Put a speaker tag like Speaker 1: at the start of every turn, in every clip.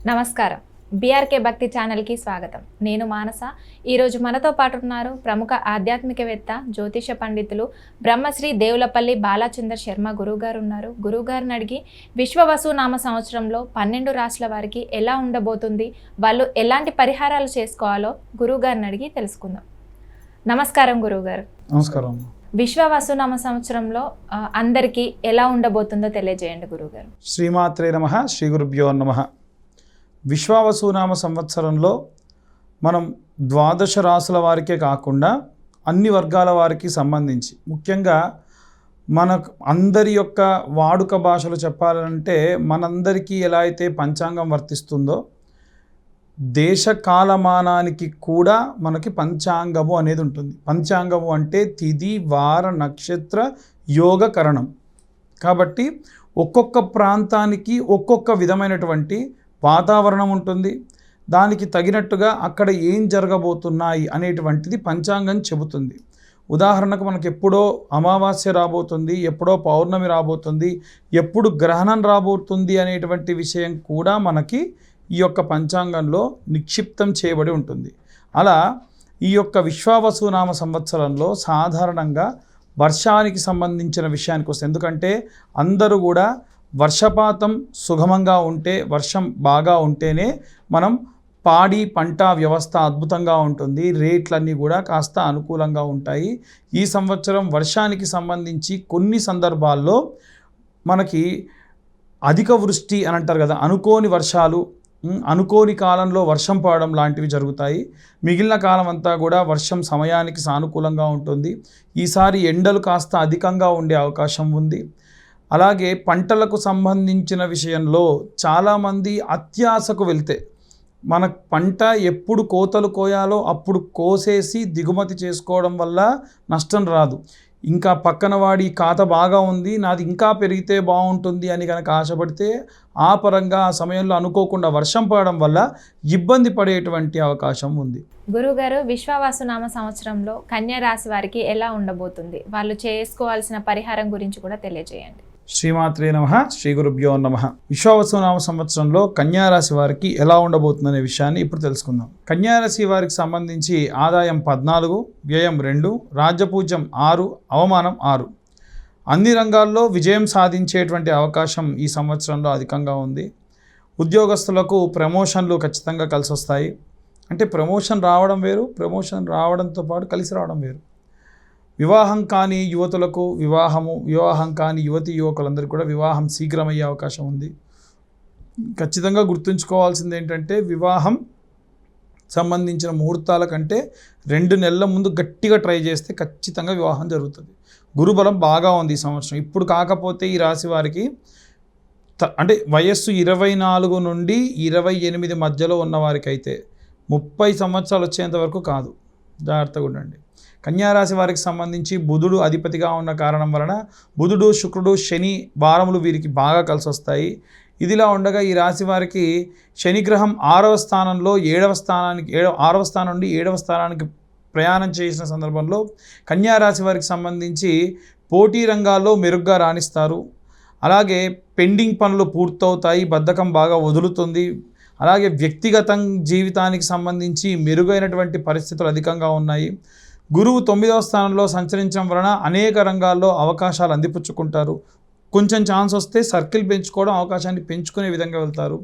Speaker 1: నమస్కారం. బీఆర్కే భక్తి ఛానల్కి స్వాగతం. నేను మానస. ఈరోజు మనతో పాటు ఉన్నారు ప్రముఖ ఆధ్యాత్మికవేత్త, జ్యోతిష పండితులు బ్రహ్మశ్రీ దేవులపల్లి బాలచందర్ శర్మ గురువుగారు ఉన్నారు. గురువుగారిని అడిగి విశ్వవసునామ సంవత్సరంలో 12 రాశుల వారికి ఎలా ఉండబోతుంది, వాళ్ళు ఎలాంటి పరిహారాలు చేసుకోవాలో గురువుగారిని అడిగి తెలుసుకుందాం. నమస్కారం గురువుగారు.
Speaker 2: నమస్కారం.
Speaker 1: విశ్వవసునామ సంవత్సరంలో అందరికీ ఎలా ఉండబోతుందో తెలియజేయండి గురువుగారు.
Speaker 2: శ్రీమాత్రే నమః. శ్రీ గురుభ్యో నమః. విశ్వవసునామ సంవత్సరంలో మనం 12 రాసుల వారికే కాకుండా అన్ని వర్గాల వారికి సంబంధించి ముఖ్యంగా మన అందరి యొక్క వాడుక భాషలో చెప్పాలంటే మనందరికీ ఎలా అయితే పంచాంగం వర్తిస్తుందో దేశ కాలమానానికి కూడా మనకి పంచాంగము అనేది ఉంటుంది. పంచాంగము అంటే తిథి, వార, నక్షత్ర, యోగ, కరణం. కాబట్టి ఒక్కొక్క ప్రాంతానికి ఒక్కొక్క విధమైనటువంటి వాతావరణం ఉంటుంది. దానికి తగినట్టుగా అక్కడ ఏం జరగబోతున్నాయి అనేటువంటిది పంచాంగం చెబుతుంది. ఉదాహరణకు మనకు ఎప్పుడో అమావాస్య రాబోతుంది, ఎప్పుడో పౌర్ణమి రాబోతుంది, ఎప్పుడు గ్రహణం రాబోతుంది అనేటువంటి విషయం కూడా మనకి ఈ యొక్క పంచాంగంలో నిక్షిప్తం చేయబడి ఉంటుంది. అలా ఈ యొక్క విశ్వవసునామ సంవత్సరంలో సాధారణంగా వర్షానికి సంబంధించిన విషయానికి వస్తుంది. ఎందుకంటే అందరూ కూడా వర్షపాతం సుగమంగా ఉంటే, వర్షం బాగా ఉంటేనే మనం పాడి పంట వ్యవస్థ అద్భుతంగా ఉంటుంది, రేట్లన్నీ కూడా కాస్త అనుకూలంగా ఉంటాయి. ఈ సంవత్సరం వర్షానికి సంబంధించి కొన్ని సందర్భాల్లో మనకి అధిక వృష్టి అని అంటారు కదా, అనుకోని వర్షాలు, అనుకోని కాలంలో వర్షం పడడం లాంటివి జరుగుతాయి. మిగిలిన కాలం అంతా కూడా వర్షం సమయానికి సానుకూలంగా ఉంటుంది. ఈసారి ఎండలు కాస్త అధికంగా ఉండే అవకాశం ఉంది. అలాగే పంటలకు సంబంధించిన విషయంలో చాలామంది అత్యాశకు వెళ్తే మన పంట ఎప్పుడు కోతలు కోయాలో అప్పుడు కోసేసి దిగుమతి చేసుకోవడం వల్ల నష్టం రాదు. ఇంకా పక్కన వాడి ఖాతా బాగా ఉంది, నాది ఇంకా పెరిగితే బాగుంటుంది అని కనుక ఆశపడితే ఆ పరంగా ఆ సమయంలో అనుకోకుండా వర్షం పడడం వల్ల ఇబ్బంది పడేటువంటి అవకాశం ఉంది.
Speaker 1: గురువుగారు, విశ్వవసునామ సంవత్సరంలో కన్యా రాశి వారికి ఎలా ఉండబోతుంది, వాళ్ళు చేసుకోవాల్సిన పరిహారం గురించి కూడా తెలియజేయండి.
Speaker 2: శ్రీమాత్రే నమః. శ్రీ గురుభ్యో నమః. విశ్వవసునామ సంవత్సరంలో కన్యారాశి వారికి ఎలా ఉండబోతుందనే విషయాన్ని ఇప్పుడు తెలుసుకుందాం. కన్యారాశి వారికి సంబంధించి ఆదాయం 14, వ్యయం 2, రాజ్యపూజ్యం 6, అవమానం 6. అన్ని రంగాల్లో విజయం సాధించేటువంటి అవకాశం ఈ సంవత్సరంలో అధికంగా ఉంది. ఉద్యోగస్తులకు ప్రమోషన్లు ఖచ్చితంగా కలిసి వస్తాయి. అంటే ప్రమోషన్ రావడం వేరు, ప్రమోషన్ రావడంతో పాటు కలిసి రావడం వేరు. వివాహం కాని యువతులకు వివాహం కాని యువకులందరికీ కూడా వివాహం శీఘ్రమయ్యే అవకాశం ఉంది. ఖచ్చితంగా గుర్తుంచుకోవాల్సింది ఏంటంటే వివాహం సంబంధించిన ముహూర్తాల కంటే 2 నెలల ముందు గట్టిగా ట్రై చేస్తే ఖచ్చితంగా వివాహం జరుగుతుంది. గురుబలం బాగా ఉంది ఈ సంవత్సరం. ఇప్పుడు కాకపోతే ఈ రాశి వారికి అంటే వయస్సు 24 నుండి 28 మధ్యలో ఉన్న వారికి అయితే 30 సంవత్సరాలు వచ్చేంత వరకు కాదు, జాగ్రత్తగా ఉండండి. కన్యారాశి వారికి సంబంధించి బుధుడు అధిపతిగా ఉన్న కారణం వలన బుధుడు, శుక్రుడు, శని వారములు వీరికి బాగా కలిసి వస్తాయి. ఇదిలా ఉండగా ఈ రాశి వారికి శనిగ్రహం 6వ స్థానంలో 6వ స్థానం నుండి 7వ స్థానానికి ప్రయాణం చేసిన సందర్భంలో కన్యారాశి వారికి సంబంధించి పోటీ రంగాల్లో మెరుగ్గా రాణిస్తారు. అలాగే పెండింగ్ పనులు పూర్తవుతాయి, బద్ధకం బాగా వదులుతుంది. అలాగే వ్యక్తిగత జీవితానికి సంబంధించి మెరుగైనటువంటి పరిస్థితులు అధికంగా ఉన్నాయి. గురువు 9వ స్థానంలో సంచరించడం వలన అనేక రంగాల్లో అవకాశాలు అందిపుచ్చుకుంటారు. కొంచెం ఛాన్స్ వస్తే సర్కిల్ పెంచుకోవడం, అవకాశాన్ని పెంచుకునే విధంగా వెళ్తారు.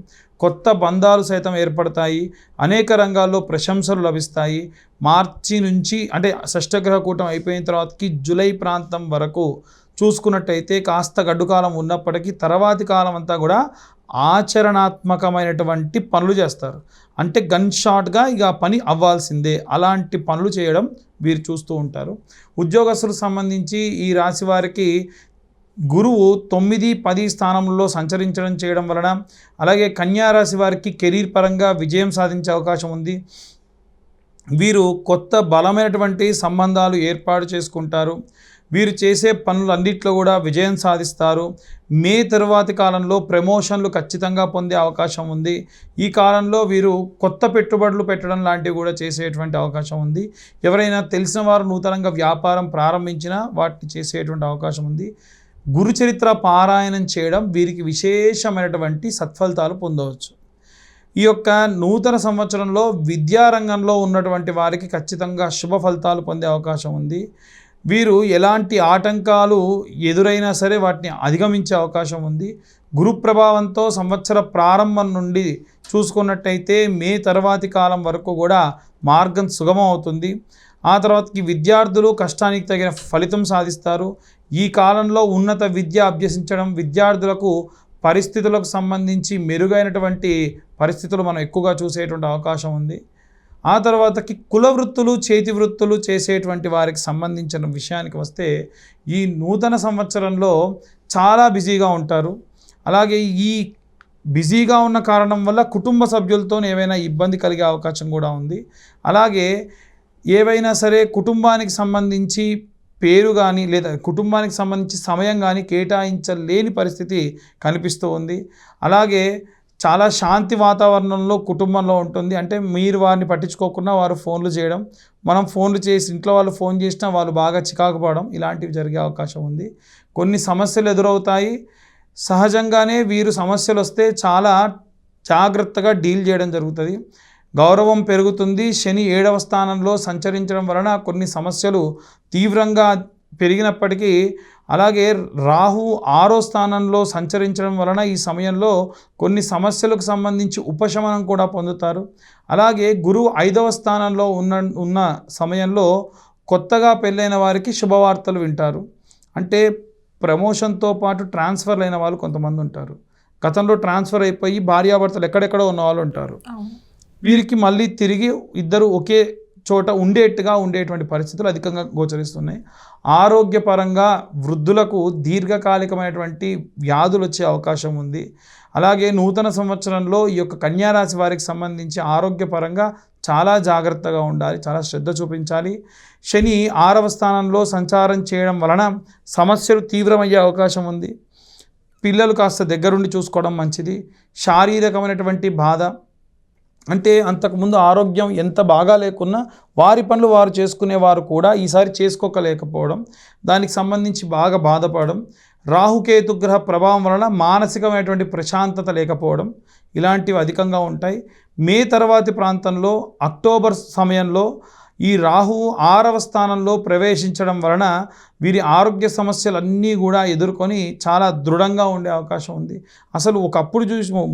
Speaker 2: కొత్త బంధాలు సైతం ఏర్పడతాయి. అనేక రంగాల్లో ప్రశంసలు లభిస్తాయి. మార్చి నుంచి అంటే షష్ఠగ్రహ కూటం అయిపోయిన తర్వాతకి జూలై ప్రాంతం వరకు చూసుకున్నట్టయితే కాస్త గడ్డుకాలం ఉన్నప్పటికీ తర్వాతి కాలం అంతా కూడా ఆచరణాత్మకమైనటువంటి పనులు చేస్తారు. అంటే గన్ షాట్గా ఇక పని అవ్వాల్సిందే, అలాంటి పనులు చేయడం వీరు చూస్తూ ఉంటారు. ఉద్యోగస్తులకు సంబంధించి ఈ రాశి వారికి గురువు 9, 10 స్థానంలో సంచరించడం చేయడం వలన, అలాగే కన్యారాశి వారికి కెరీర్ పరంగా విజయం సాధించే అవకాశం ఉంది. వీరు కొత్త బలమైనటువంటి సంబంధాలు ఏర్పాటు చేసుకుంటారు. వీరు చేసే పనులన్నింటిలో కూడా విజయం సాధిస్తారు. మే తరువాతి కాలంలో ప్రమోషన్లు ఖచ్చితంగా పొందే అవకాశం ఉంది. ఈ కాలంలో వీరు కొత్త పెట్టుబడులు పెట్టడం లాంటివి కూడా చేసేటువంటి అవకాశం ఉంది. ఎవరైనా తెలిసిన వారు నూతనంగా వ్యాపారం ప్రారంభించినా వాటిని చేసేటువంటి అవకాశం ఉంది. గురుచరిత్ర పారాయణం చేయడం వీరికి విశేషమైనటువంటి సత్ఫలితాలు పొందవచ్చు. ఈ యొక్క నూతన సంవత్సరంలో విద్యారంగంలో ఉన్నటువంటి వారికి ఖచ్చితంగా శుభ ఫలితాలు పొందే అవకాశం ఉంది. వీరు ఎలాంటి ఆటంకాలు ఎదురైనా సరే వాటిని అధిగమించే అవకాశం ఉంది. గురు ప్రభావంతో సంవత్సర ప్రారంభం నుండి చూసుకున్నట్టయితే మే తర్వాతి కాలం వరకు కూడా మార్గం సుగమం అవుతుంది. ఆ తర్వాతకి విద్యార్థులు కష్టానికి తగిన ఫలితం సాధిస్తారు. ఈ కాలంలో ఉన్నత విద్య అభ్యసించడం, విద్యార్థులకు పరిస్థితులకు సంబంధించి మెరుగైనటువంటి పరిస్థితులు మనం ఎక్కువగా చూసేటువంటి అవకాశం ఉంది. ఆ తర్వాతకి కుల వృత్తులు, చేతి వృత్తులు చేసేటువంటి వారికి సంబంధించిన విషయానికి వస్తే ఈ నూతన సంవత్సరంలో చాలా బిజీగా ఉంటారు. అలాగే ఈ బిజీగా ఉన్న కారణం వల్ల కుటుంబ సభ్యులతో ఏవైనా ఇబ్బంది కలిగే అవకాశం కూడా ఉంది. అలాగే ఏవైనా సరే కుటుంబానికి సంబంధించి పేరు కానీ లేదా కుటుంబానికి సంబంధించి సమయం కానీ కేటాయించలేని పరిస్థితి కనిపిస్తూ ఉంది. అలాగే చాలా శాంతి వాతావరణంలో కుటుంబంలో ఉంటుంది. అంటే మీరు వారిని పట్టించుకోకుండా వారు ఫోన్లు చేయడం, మనం ఫోన్లు చేసి ఇంట్లో వాళ్ళు ఫోన్ చేసినా వాళ్ళు బాగా చికాకు పడడం, ఇలాంటివి జరిగే అవకాశం ఉంది. కొన్ని సమస్యలు ఎదురవుతాయి. సహజంగానే వీరు సమస్యలు వస్తే చాలా జాగ్రత్తగా డీల్ చేయడం జరుగుతుంది. గౌరవం పెరుగుతుంది. శని 7వ స్థానంలో సంచరించడం వలన కొన్ని సమస్యలు తీవ్రంగా పెరిగినప్పటికీ, అలాగే రాహు 6వ స్థానంలో సంచరించడం వలన ఈ సమయంలో కొన్ని సమస్యలకు సంబంధించి ఉపశమనం కూడా పొందుతారు. అలాగే గురువు 5వ స్థానంలో ఉన్న సమయంలో కొత్తగా పెళ్ళైన వారికి శుభవార్తలు వింటారు. అంటే ప్రమోషన్తో పాటు ట్రాన్స్ఫర్ అయిన వాళ్ళు కొంతమంది ఉంటారు. గతంలో ట్రాన్స్ఫర్ అయిపోయి భార్యాభర్తలు ఎక్కడెక్కడో ఉన్న వాళ్ళు ఉంటారు. వీరికి మళ్ళీ తిరిగి ఇద్దరు ఒకే చోట ఉండేటువంటి పరిస్థితులు అధికంగా గోచరిస్తున్నాయి. ఆరోగ్యపరంగా వృద్ధులకు దీర్ఘకాలికమైనటువంటి వ్యాధులు వచ్చే అవకాశం ఉంది. అలాగే నూతన సంవత్సరంలో ఈ యొక్క కన్యారాశి వారికి సంబంధించి ఆరోగ్యపరంగా చాలా జాగ్రత్తగా ఉండాలి, చాలా శ్రద్ధ చూపించాలి. శని 6వ స్థానంలో సంచారం చేయడం వలన సమస్యలు తీవ్రమయ్యే అవకాశం ఉంది. పిల్లలు కాస్త దగ్గరుండి చూసుకోవడం మంచిది. శారీరకమైనటువంటి బాధ, అంటే అంతకుముందు ఆరోగ్యం ఎంత బాగా లేకున్నా వారి పనులు వారు చేసుకునేవారు కూడా ఈసారి చేసుకోలేకపోవడం, దానికి సంబంధించి బాగా బాధపడడం, రాహుకేతుగ్రహ ప్రభావం వలన మానసికమైనటువంటి ప్రశాంతత లేకపోవడం, ఇలాంటివి అధికంగా ఉంటాయి. మే తర్వాతి ప్రాంతంలో అక్టోబర్ సమయంలో ఈ రాహువు 6వ స్థానంలో ప్రవేశించడం వలన వీరి ఆరోగ్య సమస్యలన్నీ కూడా ఎదుర్కొని చాలా దృఢంగా ఉండే అవకాశం ఉంది. అసలు ఒకప్పుడు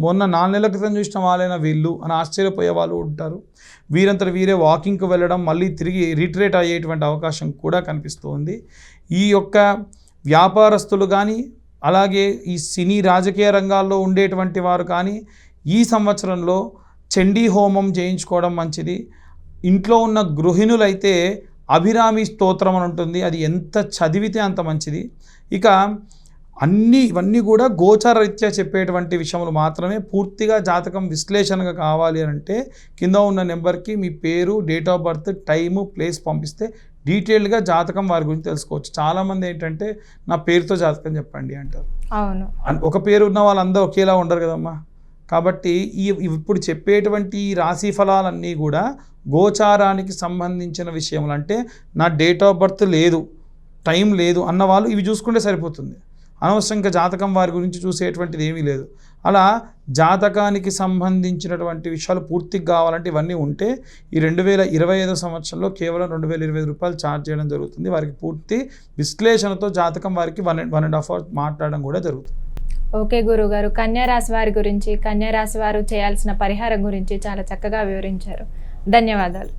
Speaker 2: మొన్న 4 నెలల క్రితం చూసిన వాళ్ళైనా వీళ్ళు అని ఆశ్చర్యపోయే వాళ్ళు ఉంటారు. వీరంతట వీరే వాకింగ్కి వెళ్ళడం, మళ్ళీ తిరిగి రిట్రేట్ అయ్యేటువంటి అవకాశం కూడా కనిపిస్తూ ఉంది. ఈ యొక్క వ్యాపారస్తులు కానీ, అలాగే ఈ సినీ రాజకీయ రంగాల్లో ఉండేటువంటి వారు కానీ ఈ సంవత్సరంలో చండీ హోమం చేయించుకోవడం మంచిది. ఇంట్లో ఉన్న గృహిణులైతే అభిరామి స్తోత్రం అని ఉంటుంది, అది ఎంత చదివితే అంత మంచిది. ఇక ఇవన్నీ కూడా గోచారరీత్యా చెప్పేటువంటి విషయములు మాత్రమే. పూర్తిగా జాతకం విశ్లేషణగా కావాలి అని అంటే కింద ఉన్న నెంబర్కి మీ పేరు, date of birth, time, place పంపిస్తే డీటెయిల్డ్గా జాతకం వారి గురించి తెలుసుకోవచ్చు. చాలామంది ఏంటంటే నా పేరుతో జాతకం చెప్పండి అంటారు.
Speaker 1: అవును,
Speaker 2: ఒక పేరు ఉన్న వాళ్ళందరూ ఒకేలా ఉండరు కదమ్మా. కాబట్టి ఇప్పుడు చెప్పేటువంటి ఈ రాశి ఫలాలన్నీ కూడా గోచారానికి సంబంధించిన విషయములు. అంటే నా డేట్ ఆఫ్ బర్త్ లేదు, టైం లేదు అన్న వాళ్ళు ఇవి చూసుకుంటే సరిపోతుంది. అనవసరంగా జాతకం వారి గురించి చూసేటువంటిది ఏమీ లేదు. అలా జాతకానికి సంబంధించినటువంటి విషయాలు పూర్తిగా కావాలంటే ఇవన్నీ ఉంటే ఈ 2025 సంవత్సరంలో కేవలం 2025 రూపాయలు ఛార్జ్ చేయడం జరుగుతుంది. వారికి పూర్తి విశ్లేషణతో జాతకం వారికి 1.5 అవర్ మాట్లాడడం కూడా జరుగుతుంది.
Speaker 1: ఓకే గురుగారు, కన్యారాశి వారి గురించి, కన్యారాశి వారు చేయాల్సిన పరిహారం గురించి చాలా చక్కగా వివరించారు. ధన్యవాదాలు.